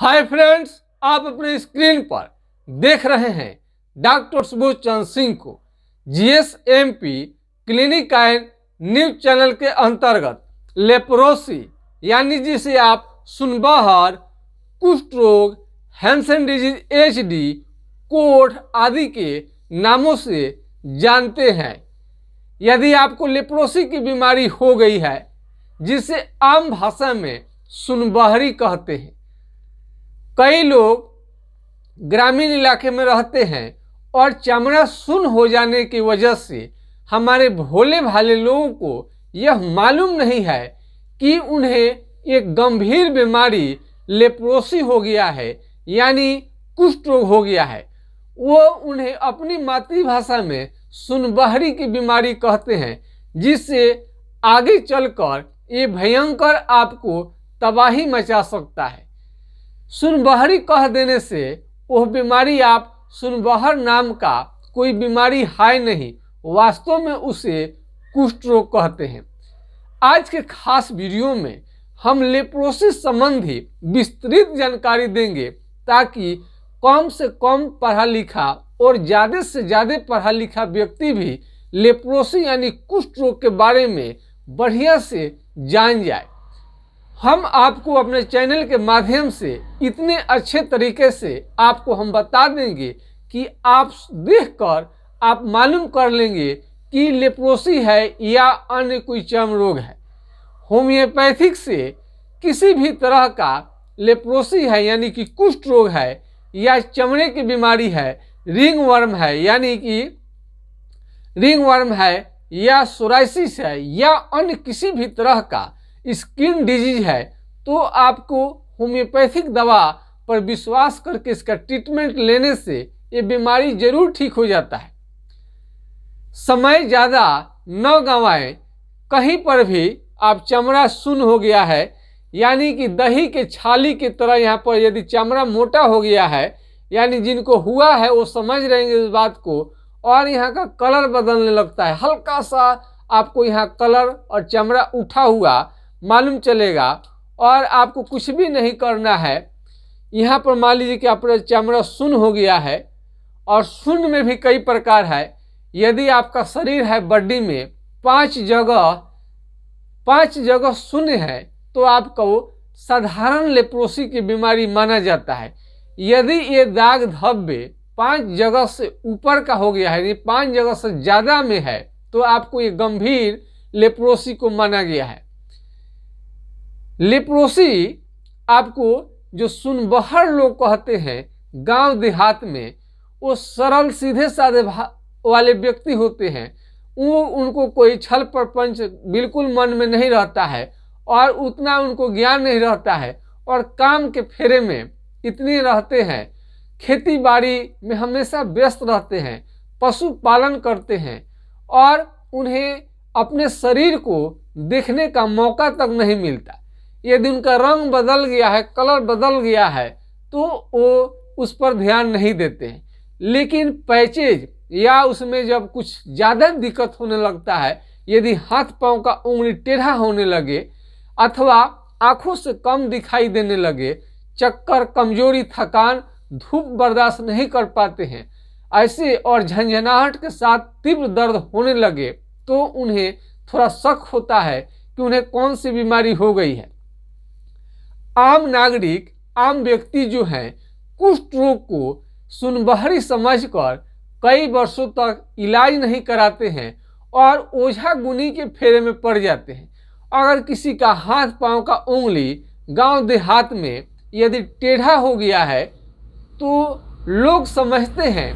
Hi friends, आप अपने screen पर देख रहे हैं डॉक्टर सुबोध चंद्र सिंह को जीएसएमपी क्लिनिक एंड न्यूज चैनल के अंतर्गत लेप्रोसी यानी जिसे आप सुनबहर, कुष्ठ रोग, हैंसन डिजीज एचडी, कोढ़ आदि के नामों से जानते हैं। यदि आपको लेप्रोसी की बीमारी हो गई है, जिसे आम भाषा में सुनबहरी कहते हैं, कई लोग ग्रामीण इलाके में रहते हैं और चमड़ा सुन्न हो जाने की वजह से हमारे भोले भाले लोगों को यह मालूम नहीं है कि उन्हें एक गंभीर बीमारी लेप्रोसी हो गया है, यानी कुष्ठ रोग हो गया है। वो उन्हें अपनी मातृभाषा में सुनबहरी की बीमारी कहते हैं, जिससे आगे चलकर ये भयंकर आपको तबाही मचा सकता है। सुनबहरी कह देने से वह बीमारी आप सुनबहर नाम का कोई बीमारी है नहीं, वास्तव में उसे कुष्ठ रोग कहते हैं। आज के खास वीडियो में हम लेप्रोसी संबंधी विस्तृत जानकारी देंगे, ताकि कम से कम पढ़ा लिखा और ज़्यादा से ज़्यादा पढ़ा लिखा व्यक्ति भी लेप्रोसी यानी कुष्ठ रोग के बारे में बढ़िया से जान जाए। हम आपको अपने चैनल के माध्यम से इतने अच्छे तरीके से आपको हम बता देंगे कि आप देखकर आप मालूम कर लेंगे कि लेप्रोसी है या अन्य कोई चर्म रोग है। होम्योपैथिक से किसी भी तरह का लेप्रोसी है यानी कि कुष्ठ रोग है, या चमड़े की बीमारी है, रिंगवर्म है यानी कि रिंगवर्म है, या सोराइसिस है, या अन्य किसी भी तरह का स्किन डिजीज है, तो आपको होम्योपैथिक दवा पर विश्वास करके इसका ट्रीटमेंट लेने से ये बीमारी जरूर ठीक हो जाता है। समय ज़्यादा न गंवाएं। कहीं पर भी आप चमड़ा सुन्न हो गया है, यानी कि दही के छाली की तरह यहाँ पर यदि चमड़ा मोटा हो गया है, यानी जिनको हुआ है वो समझ रहेंगे इस बात को, और यहाँ का कलर बदलने लगता है, हल्का सा आपको यहाँ कलर और चमड़ा उठा हुआ मालूम चलेगा, और आपको कुछ भी नहीं करना है। यहाँ पर मान लीजिए कि आपका चमड़ा सुन्न हो गया है, और सुन्न में भी कई प्रकार है। यदि आपका शरीर है बॉडी में पांच जगह शून्य है, तो आपको साधारण लेप्रोसी की बीमारी माना जाता है। यदि ये दाग धब्बे 5 जगह से ऊपर का हो गया है, यानी 5 जगह से ज़्यादा में है, तो आपको ये गंभीर लेप्रोसी को माना गया है। लेप्रोसी आपको जो सुनबहर लोग कहते हैं गांव देहात में, वो सरल सीधे साधे वाले व्यक्ति होते हैं। उनको कोई छल प्रपंच बिल्कुल मन में नहीं रहता है, और उतना उनको ज्ञान नहीं रहता है, और काम के फेरे में इतने रहते हैं, खेती बाड़ी में हमेशा व्यस्त रहते हैं, पशुपालन करते हैं, और उन्हें अपने शरीर को देखने का मौका तक नहीं मिलता। यदि उनका रंग बदल गया है, कलर बदल गया है, तो वो उस पर ध्यान नहीं देते हैं। लेकिन पैचेज या उसमें जब कुछ ज़्यादा दिक्कत होने लगता है, यदि हाथ पांव का उंगली टेढ़ा होने लगे, अथवा आंखों से कम दिखाई देने लगे, चक्कर, कमजोरी, थकान, धूप बर्दाश्त नहीं कर पाते हैं, ऐसे और झंझनाहट के साथ तीव्र दर्द होने लगे, तो उन्हें थोड़ा शक होता है कि उन्हें कौन सी बीमारी हो गई है। आम नागरिक, आम व्यक्ति जो हैं, कुष्ठ रोग को सुनबहरी समझकर कई वर्षों तक इलाज नहीं कराते हैं और ओझा गुनी के फेरे में पड़ जाते हैं। अगर किसी का हाथ पांव का उंगली गांव देहात में यदि टेढ़ा हो गया है, तो लोग समझते हैं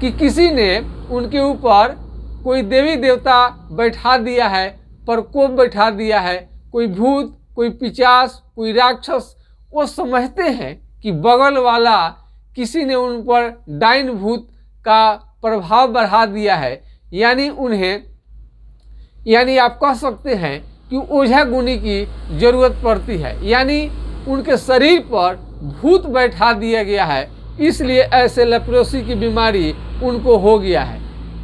कि किसी ने उनके ऊपर कोई देवी देवता बैठा दिया है, प्रकोप बैठा दिया है, कोई भूत, कोई पिशाच, कोई राक्षस। वो समझते हैं कि बगल वाला किसी ने उन पर डाइन भूत का प्रभाव बढ़ा दिया है, यानी आप कह सकते हैं कि ओझा गुनी की जरूरत पड़ती है, यानी उनके शरीर पर भूत बैठा दिया गया है, इसलिए ऐसे लेप्रोसी की बीमारी उनको हो गया है।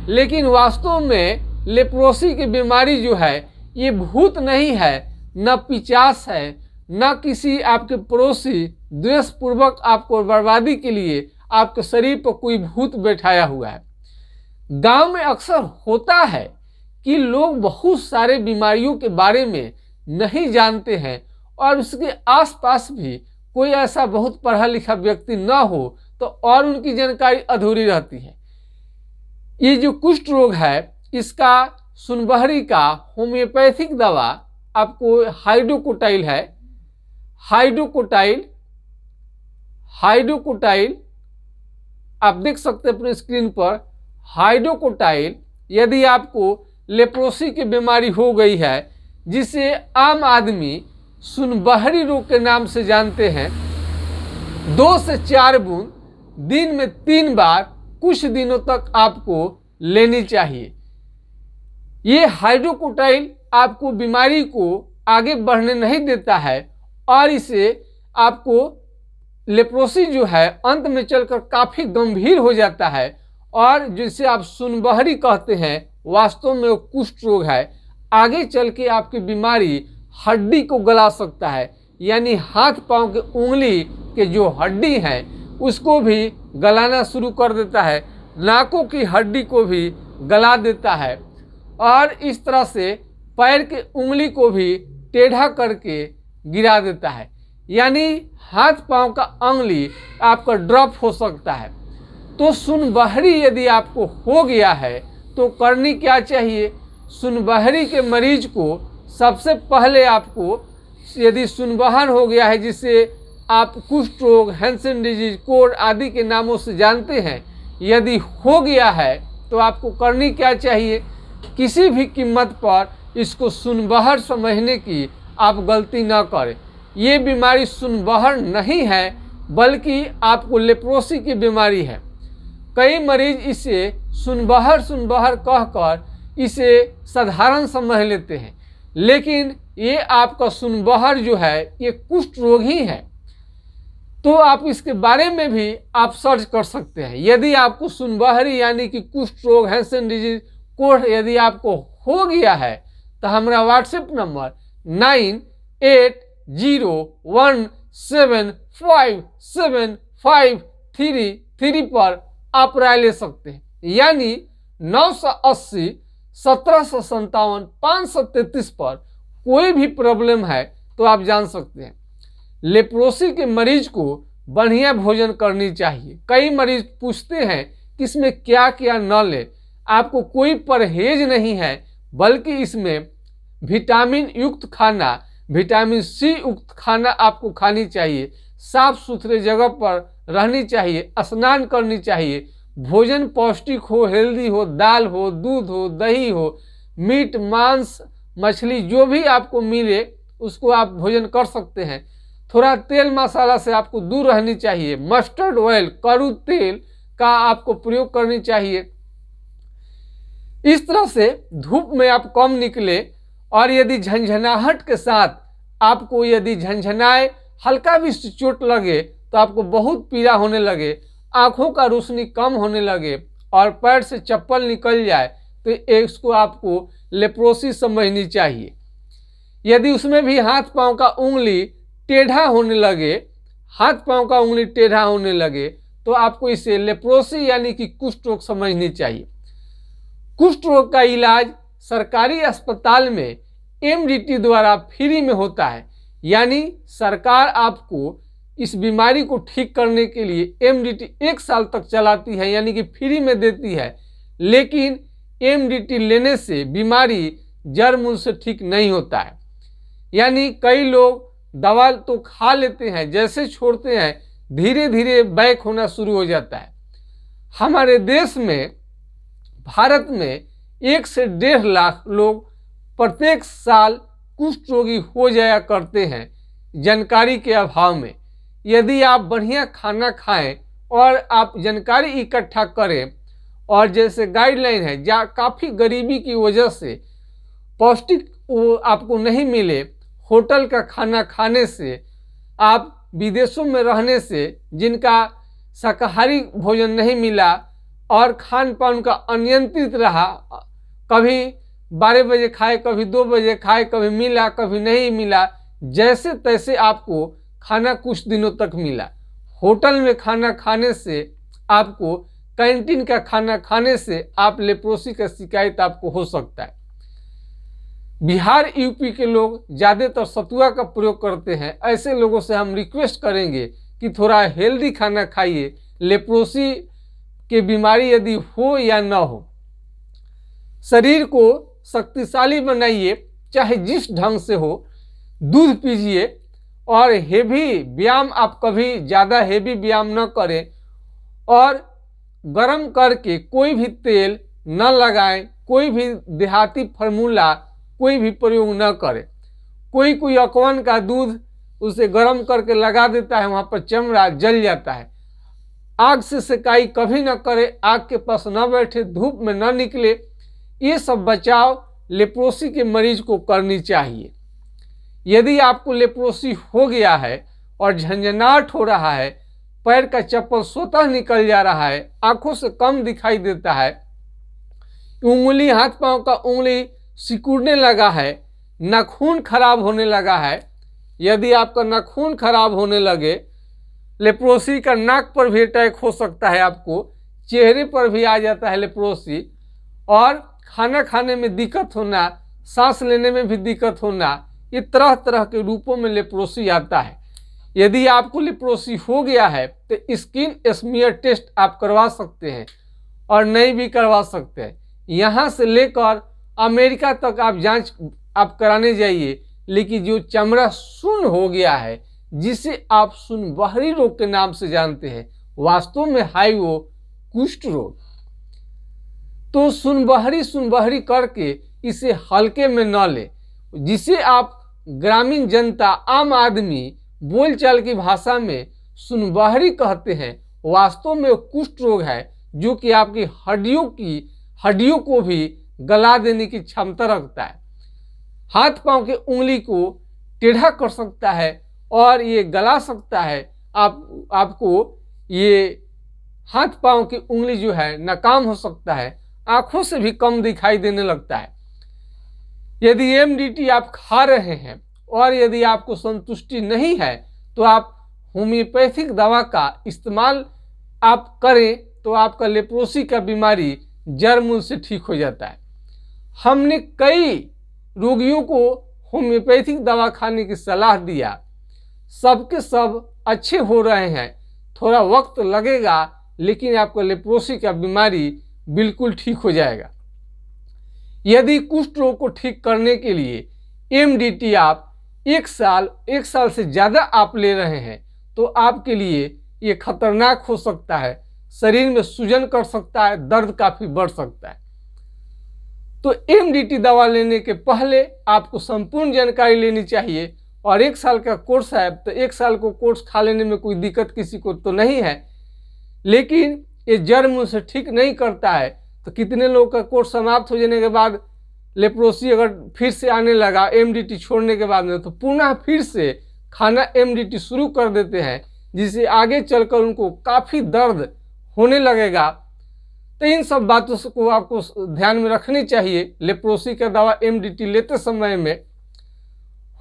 लेकिन वास्तव में लेप्रोसी की बीमारी जो है, ये भूत नहीं है, न पिशाच है, न किसी आपके पड़ोसी द्वेषपूर्वक आपको बर्बादी के लिए आपके शरीर पर कोई भूत बैठाया हुआ है। गांव में अक्सर होता है कि लोग बहुत सारे बीमारियों के बारे में नहीं जानते हैं और उसके आसपास भी कोई ऐसा बहुत पढ़ा लिखा व्यक्ति ना हो तो और उनकी जानकारी अधूरी रहती है। ये जो कुष्ठ रोग है इसका सुनबहरी का होम्योपैथिक दवा आपको हाइड्रोकोटाइल है। हाइड्रोकोटाइल आप देख सकते हैं अपने स्क्रीन पर। हाइड्रोकोटाइल यदि आपको लेप्रोसी की बीमारी हो गई है जिसे आम आदमी सुनबहरी रोग के नाम से जानते हैं, 2 से 4 बूंद दिन में 3 बार कुछ दिनों तक आपको लेनी चाहिए। ये हाइड्रोकोटाइल आपको बीमारी को आगे बढ़ने नहीं देता है और इसे आपको लेप्रोसी जो है अंत में चलकर काफ़ी गंभीर हो जाता है और जिसे आप सुनबहरी कहते हैं वास्तव में वो कुष्ठ रोग है। आगे चल के आपकी बीमारी हड्डी को गला सकता है, यानी हाथ पांव के उंगली के जो हड्डी है उसको भी गलाना शुरू कर देता है, नाकों की हड्डी को भी गला देता है और इस तरह से पैर के उंगली को भी टेढ़ा करके गिरा देता है, यानी हाथ पांव का उंगली आपका ड्रॉप हो सकता है। तो सुनबहरी यदि आपको हो गया है तो करनी क्या चाहिए? सुनबहरी के मरीज को सबसे पहले आपको, यदि सुनबहर हो गया है जिसे आप कुष्ठ रोग, हैंसन डिजीज, कोढ़ आदि के नामों से जानते हैं, यदि हो गया है तो आपको करनी क्या चाहिए? किसी भी कीमत पर इसको सुनबहर समझने की आप गलती न करें। ये बीमारी सुनबहर नहीं है बल्कि आपको लेप्रोसी की बीमारी है। कई मरीज इसे सुनबहर कहकर इसे साधारण समझ लेते हैं, लेकिन ये आपका सुनबहर जो है ये कुष्ठ रोग ही है। तो आप इसके बारे में भी आप सर्च कर सकते हैं। यदि आपको सुनबहरी यानी कि कुष्ठ रोग, हैंसन डिजीज, कोढ़ यदि आपको हो गया है तो हमारा व्हाट्सएप नंबर 9817575733 पर आप राय ले सकते हैं, यानी 980 1757 533 पर कोई भी प्रॉब्लम है तो आप जान सकते हैं। लेप्रोसी के मरीज को बढ़िया भोजन करनी चाहिए। कई मरीज पूछते हैं कि इसमें क्या क्या न ले। आपको कोई परहेज नहीं है बल्कि इसमें विटामिन युक्त खाना, विटामिन सी युक्त खाना आपको खानी चाहिए। साफ सुथरे जगह पर रहनी चाहिए, स्नान करनी चाहिए, भोजन पौष्टिक हो, हेल्दी हो, दाल हो, दूध हो, दही हो, मीट, मांस, मछली जो भी आपको मिले उसको आप भोजन कर सकते हैं। थोड़ा तेल मसाला से आपको दूर रहनी चाहिए। मस्टर्ड ऑयल, कड़ू तेल का आपको प्रयोग करनी चाहिए। इस तरह से धूप में आप कम निकले और यदि झंझनाहट के साथ आपको यदि झंझनाए, हल्का भी चोट लगे तो आपको बहुत पीड़ा होने लगे, आंखों का रोशनी कम होने लगे और पैर से चप्पल निकल जाए तो इसको आपको लेप्रोसी समझनी चाहिए। यदि उसमें भी हाथ पांव का उंगली टेढ़ा होने लगे, तो आपको इसे लेप्रोसी यानी कि कुष्ठ रोग समझनी चाहिए। कुष्ठ रोग का इलाज सरकारी अस्पताल में MDT द्वारा फ्री में होता है, यानी सरकार आपको इस बीमारी को ठीक करने के लिए MDT 1 साल तक चलाती है, यानी कि फ्री में देती है। लेकिन MDT लेने से बीमारी जड़ मूल से ठीक नहीं होता है, यानी कई लोग दवा तो खा लेते हैं, जैसे छोड़ते हैं धीरे धीरे बैक होना शुरू हो जाता है। हमारे देश में, भारत में 1 से 1.5 लाख लोग प्रत्येक साल कुष्ठ रोगी हो जाया करते हैं जानकारी के अभाव में। यदि आप बढ़िया खाना खाएं और आप जानकारी इकट्ठा करें और जैसे गाइडलाइन है, जहाँ काफ़ी गरीबी की वजह से पौष्टिक आपको नहीं मिले, होटल का खाना खाने से, आप विदेशों में रहने से जिनका शाकाहारी भोजन नहीं मिला और खान पान का अनियंत्रित रहा, कभी 12 बजे खाए, कभी 2 बजे खाए, कभी मिला कभी नहीं मिला, जैसे तैसे आपको खाना कुछ दिनों तक मिला। होटल में खाना खाने से आपको, कैंटीन का खाना खाने से आप लेप्रोसी का शिकायत आपको हो सकता है। बिहार यूपी के लोग ज़्यादातर सतुआ का प्रयोग करते हैं। ऐसे लोगों से हम रिक्वेस्ट करेंगे कि थोड़ा हेल्दी खाना खाइए, लेप्रोसी की बीमारी यदि हो या ना हो। शरीर को शक्तिशाली बनाइए, चाहे जिस ढंग से हो। दूध पीजिए और हेवी व्यायाम, आप कभी ज़्यादा हेवी व्यायाम न करें और गर्म करके कोई भी तेल न लगाएं, कोई भी देहाती फार्मूला कोई भी प्रयोग न करें। कोई अकवन का दूध उसे गर्म करके लगा देता है, वहाँ पर चमड़ा जल जाता है। आग से सेकाई कभी न करें, आग के पास न बैठे, धूप में न निकले। ये सब बचाव लेप्रोसी के मरीज को करनी चाहिए। यदि आपको लेप्रोसी हो गया है और झंझनाहट हो रहा है, पैर का चप्पल स्वतः निकल जा रहा है, आंखों से कम दिखाई देता है, उंगली, हाथ पांव का उंगली सिकुड़ने लगा है, नाखून खराब होने लगा है, यदि आपका नाखून खराब होने लगे, लेप्रोसी का नाक पर भी अटैक हो सकता है, आपको चेहरे पर भी आ जाता है लेप्रोसी, और खाना खाने में दिक्कत होना, सांस लेने में भी दिक्कत होना, ये तरह तरह के रूपों में लेप्रोसी आता है। यदि आपको लेप्रोसी हो गया है तो स्किन स्मीयर टेस्ट आप करवा सकते हैं और नहीं भी करवा सकते हैं। यहाँ से लेकर अमेरिका तक आप जांच आप कराने जाइए। लेकिन जो चमड़ा सुन्न हो गया है, जिसे आप सुनबहरी रोग के नाम से जानते हैं, वास्तव में है वो कुष्ठ रोग। तो सुनबहरी करके इसे हल्के में न ले, जिसे आप ग्रामीण जनता, आम आदमी बोलचाल की भाषा में सुनबहरी कहते हैं, वास्तव में कुष्ठ रोग है, जो कि आपकी हड्डियों को भी गला देने की क्षमता रखता है। हाथ पांव के उंगली को टेढ़ा कर सकता है और ये गला सकता है। आपको ये हाथ पांव की उंगली जो है नाकाम हो सकता है, आंखों से भी कम दिखाई देने लगता है। यदि एमडीटी आप खा रहे हैं और यदि आपको संतुष्टि नहीं है, तो आप होम्योपैथिक दवा का इस्तेमाल आप करें, तो आपका लेप्रोसी का बीमारी जड़ मूल से ठीक हो जाता है। हमने कई रोगियों को होम्योपैथिक दवा खाने की सलाह दिया, सबके सब अच्छे हो रहे हैं। थोड़ा वक्त लगेगा, लेकिन आपका लेप्रोसी का बीमारी बिल्कुल ठीक हो जाएगा। यदि कुष्ठ रोग को ठीक करने के लिए एमडीटी आप एक साल से ज़्यादा आप ले रहे हैं, तो आपके लिए ये खतरनाक हो सकता है। शरीर में सूजन कर सकता है, दर्द काफ़ी बढ़ सकता है। तो एमडीटी दवा लेने के पहले आपको संपूर्ण जानकारी लेनी चाहिए। और 1 साल का कोर्स है, तो 1 साल को कोर्स खा लेने में कोई दिक्कत किसी को तो नहीं है, लेकिन ये जड़ मूल से ठीक नहीं करता है। तो कितने लोगों का कोर्स समाप्त हो जाने के बाद लेप्रोसी अगर फिर से आने लगा एमडीटी छोड़ने के बाद में, तो पुनः फिर से खाना एमडीटी शुरू कर देते हैं, जिससे आगे चलकर उनको काफ़ी दर्द होने लगेगा। तो इन सब बातों को आपको ध्यान में रखनी चाहिए। लेप्रोसी का दवा एमडीटी लेते समय में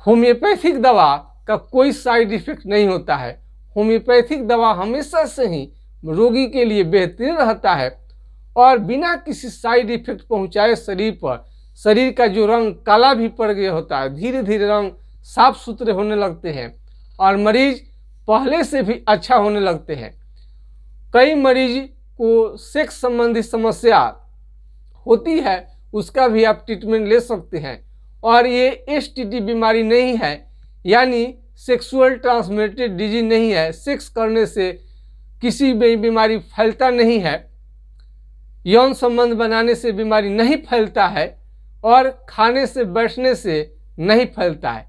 होम्योपैथिक दवा का कोई साइड इफेक्ट नहीं होता है। होम्योपैथिक दवा हमेशा से ही रोगी के लिए बेहतरीन रहता है और बिना किसी साइड इफेक्ट पहुंचाए शरीर पर, शरीर का जो रंग काला भी पड़ गया होता है, धीरे धीरे रंग साफ सुथरे होने लगते हैं और मरीज पहले से भी अच्छा होने लगते हैं। कई मरीज को सेक्स संबंधी समस्या होती है, उसका भी आप ट्रीटमेंट ले सकते हैं। और ये एसटीडी बीमारी नहीं है, यानी सेक्सुअल ट्रांसमिटेड डिजीज नहीं है। सेक्स करने से किसी भी बीमारी फैलता नहीं है, यौन संबंध बनाने से बीमारी नहीं फैलता है और खाने से बैठने से नहीं फैलता है,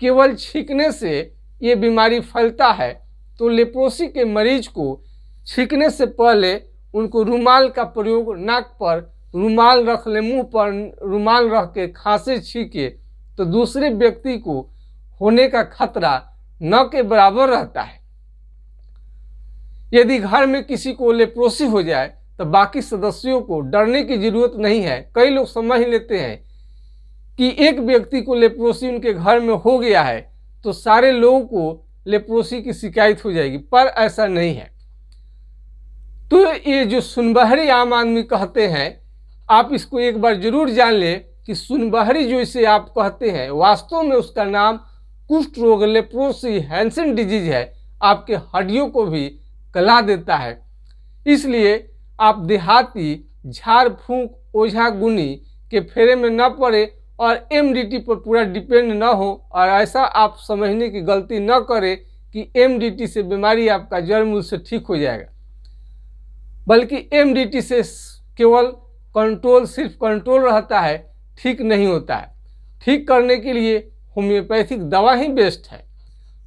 केवल छींकने से ये बीमारी फैलता है। तो लेप्रोसी के मरीज को छींकने से पहले उनको रुमाल का प्रयोग, नाक पर रुमाल रख ले, मुंह पर रुमाल रख के खांसे छींके, तो दूसरे व्यक्ति को होने का खतरा न के बराबर रहता है। यदि घर में किसी को लेप्रोसी हो जाए तो बाकी सदस्यों को डरने की जरूरत नहीं है। कई लोग समझ लेते हैं कि एक व्यक्ति को लेप्रोसी उनके घर में हो गया है तो सारे लोगों को लेप्रोसी की शिकायत हो जाएगी, पर ऐसा नहीं है। तो ये जो सुनबहरी आम आदमी कहते हैं, आप इसको एक बार जरूर जान लें कि सुनबहरी जो इसे आप कहते हैं, वास्तव में उसका नाम कुष्ठ रोग लेप्रोसी हैंसन डिजीज है। आपके हड्डियों को भी गला देता है। इसलिए आप देहाती झाड़ फूंक ओझा गुनी के फेरे में न पड़े और एमडीटी पर पूरा डिपेंड न हो, और ऐसा आप समझने की गलती न करें कि एमडीटी से बीमारी आपका जड़ मूल से ठीक हो जाएगा, बल्कि एमडीटी से केवल कंट्रोल, सिर्फ कंट्रोल रहता है, ठीक नहीं होता है। ठीक करने के लिए होम्योपैथिक दवा ही बेस्ट है।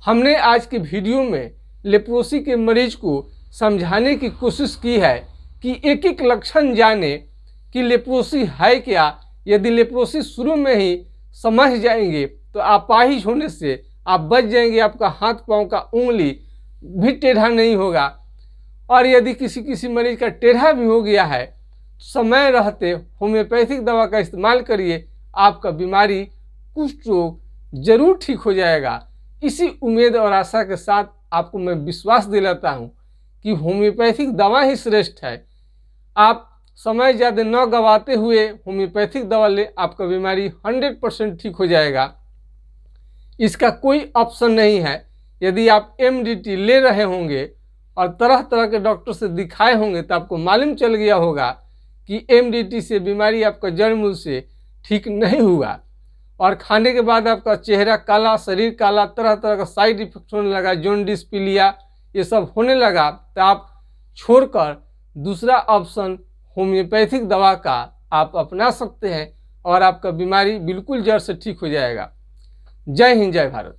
हमने आज की वीडियो में लेप्रोसी के मरीज को समझाने की कोशिश की है कि एक एक लक्षण जाने कि लेप्रोसी है क्या। यदि लेप्रोसी शुरू में ही समझ जाएंगे तो अपाहिज होने से आप बच जाएंगे। आपका हाथ पांव का उंगली भी टेढ़ा नहीं होगा, और यदि किसी मरीज का टेढ़ा भी हो गया है, समय रहते होम्योपैथिक दवा का इस्तेमाल करिए, आपका बीमारी कुष्ठ रोग जरूर ठीक हो जाएगा। इसी उम्मीद और आशा के साथ आपको मैं विश्वास दिलाता हूँ कि होम्योपैथिक दवा ही श्रेष्ठ है। आप समय ज़्यादा न गवाते हुए होम्योपैथिक दवा ले, आपका बीमारी 100% ठीक हो जाएगा। इसका कोई ऑप्शन नहीं है। यदि आप एमडीटी ले रहे होंगे और तरह तरह के डॉक्टर से दिखाए होंगे तो आपको मालूम चल गया होगा कि एमडीटी से बीमारी आपका जड़ मूल से ठीक नहीं हुआ, और खाने के बाद आपका चेहरा काला, शरीर काला, तरह तरह का साइड इफेक्ट होने लगा, जॉन्डिस, पीलिया, ये सब होने लगा, तो आप छोड़कर दूसरा ऑप्शन होम्योपैथिक दवा का आप अपना सकते हैं और आपका बीमारी बिल्कुल जड़ से ठीक हो जाएगा। जय हिंद, जय भारत।